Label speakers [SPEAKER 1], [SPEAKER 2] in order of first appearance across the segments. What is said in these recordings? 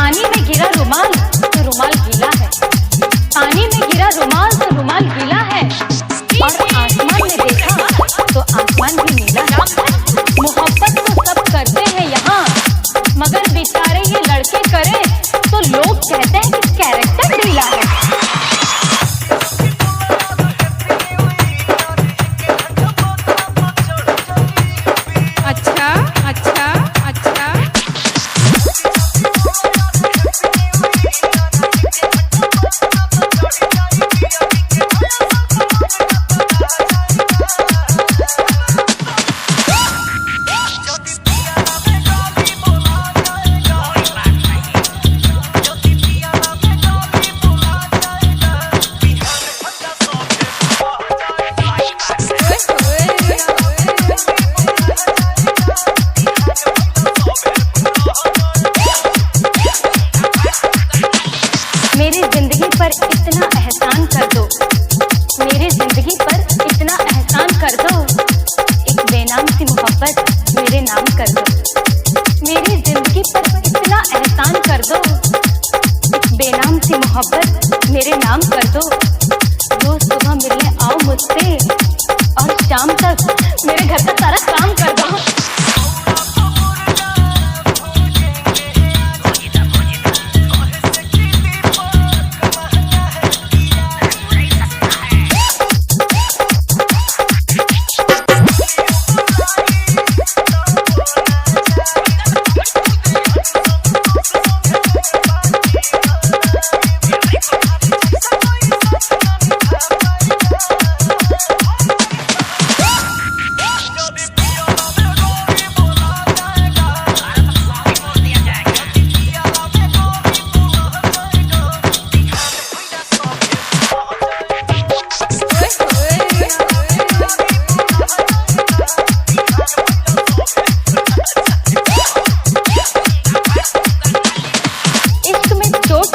[SPEAKER 1] पानी में गिरा रुमाल तो रुमाल गीला है, पानी में गिरा रुमाल तो रुमाल गीला है, और आसमान में देखा तो आसमान भी नीला है। मोहब्बत तो सब करते हैं यहाँ, मगर बेचारे ये लड़के करें तो लोग कहते हैं कि कैरेक्टर ढीला है।
[SPEAKER 2] अच्छा अच्छा अच्छा
[SPEAKER 1] मेरी जिंदगी पर इतना एहसान कर दो, मेरी जिंदगी पर इतना एहसान कर दो, एक बेनाम सी मोहब्बत मेरे नाम कर दो। मेरी जिंदगी पर इतना एहसान कर दो, एक बेनाम सी मोहब्बत मेरे नाम कर दो। रोज सुबह मिलने आओ मुझसे और शाम तक मेरे घर का सारा काम कर दो।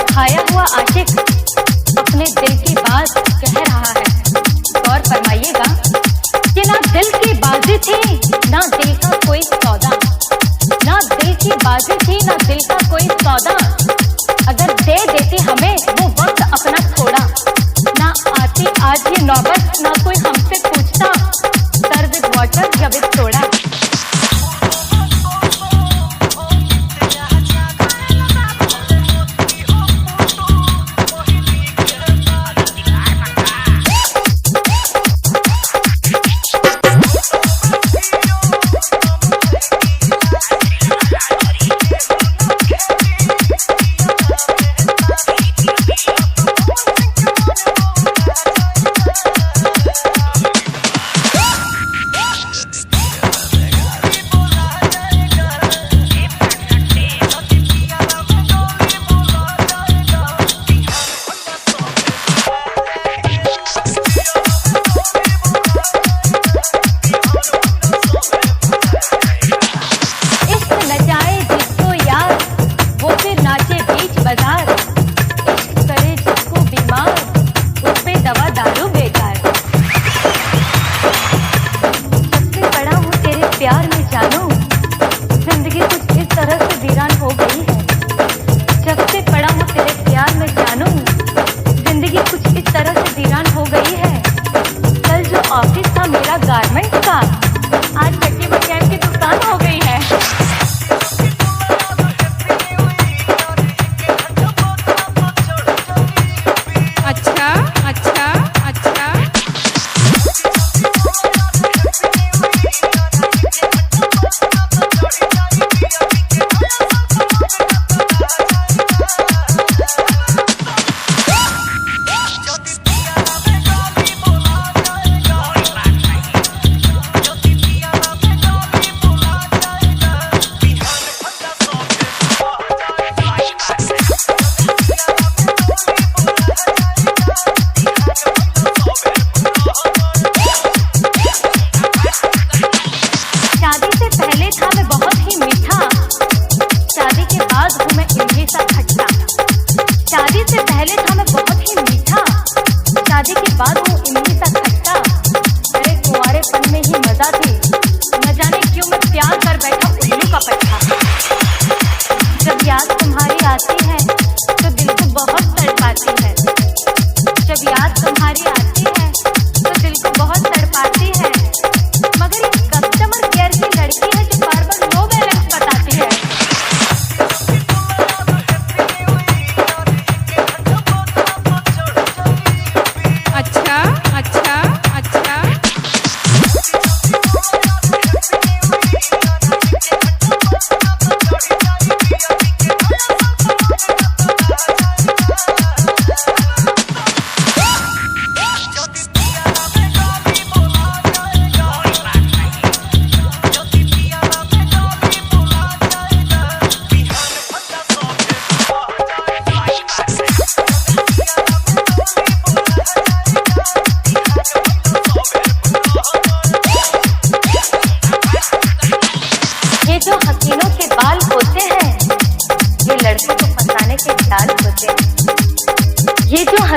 [SPEAKER 1] खाया हुआ आशिक अपने दिल की बात कह रहा है। गौर फरमाइएगा कि ना दिल की बाजी थी ना दिल का कोई सौदा, ना दिल की बाजी थी ना दिल का कोई सौदा। अगर दे देती हमें वो वक्त अपना थोड़ा, ना आती आज ये नौबत ना कोई हमसे पूछता, सर्व विद वाटर या विद सोडा। प्यार में जानू जिंदगी कुछ इस तरह से वीरान हो गई है। जब से पड़ा हूँ तेरे प्यार में जानू जिंदगी कुछ इस तरह से वीरान हो गई है। कल जो ऑफिस था मेरा गारमेंट का, आज चक्की बनियान की दुकान हो गई है।
[SPEAKER 2] अच्छा अच्छा अच्छा शादी के बाद वो इमली सा खट्टा, मेरे कुंवारेपन में ही मजा थी, न जाने क्यों मैं प्यार कर बैठा उल्लू का पट्टा। जब याद तुम्हारी आती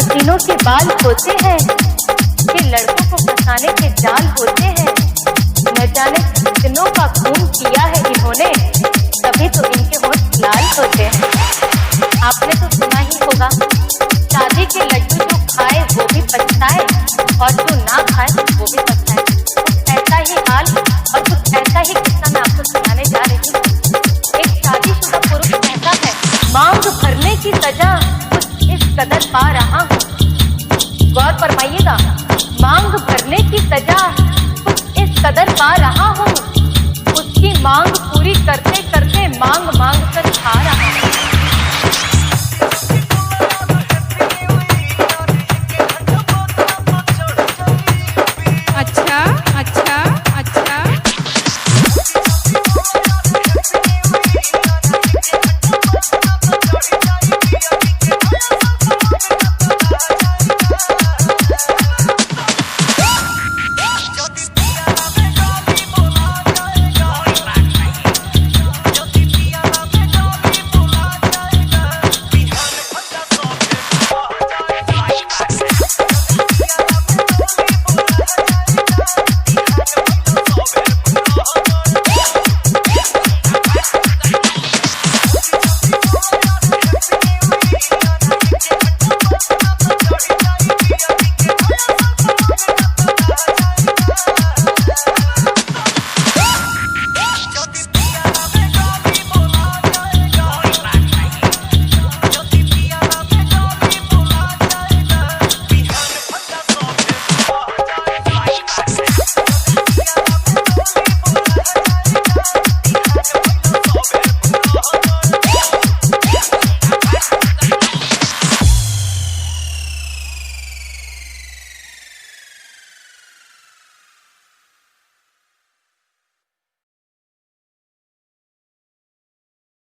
[SPEAKER 1] हसीनों के बाल होते हैं कि लड़कों को फंसाने के जाल होते हैं। न जाने कितनों का खून किया है इन्होंने, तभी तो इनके होठ लाल होते हैं। आपने तो सुना ही होगा, शादी के लड्डू जो खाए वो भी पछताए और जो ना खाए वो भी पछताए। कुछ ऐसा ही हाल और कुछ ऐसा ही किस्सा मैं आपको सुनाने जा रही हूँ। एक शादीशुदा पुरुष कहता है, मांग भरने की सजा कुछ इस कदर पा रहा हूँ। गौर फरमाइएगा, मांग भरने की सजा कुछ इस कदर पा रहा हूँ। उसकी मांग पूरी करते करते मांग मांग कर खा रहा हूँ।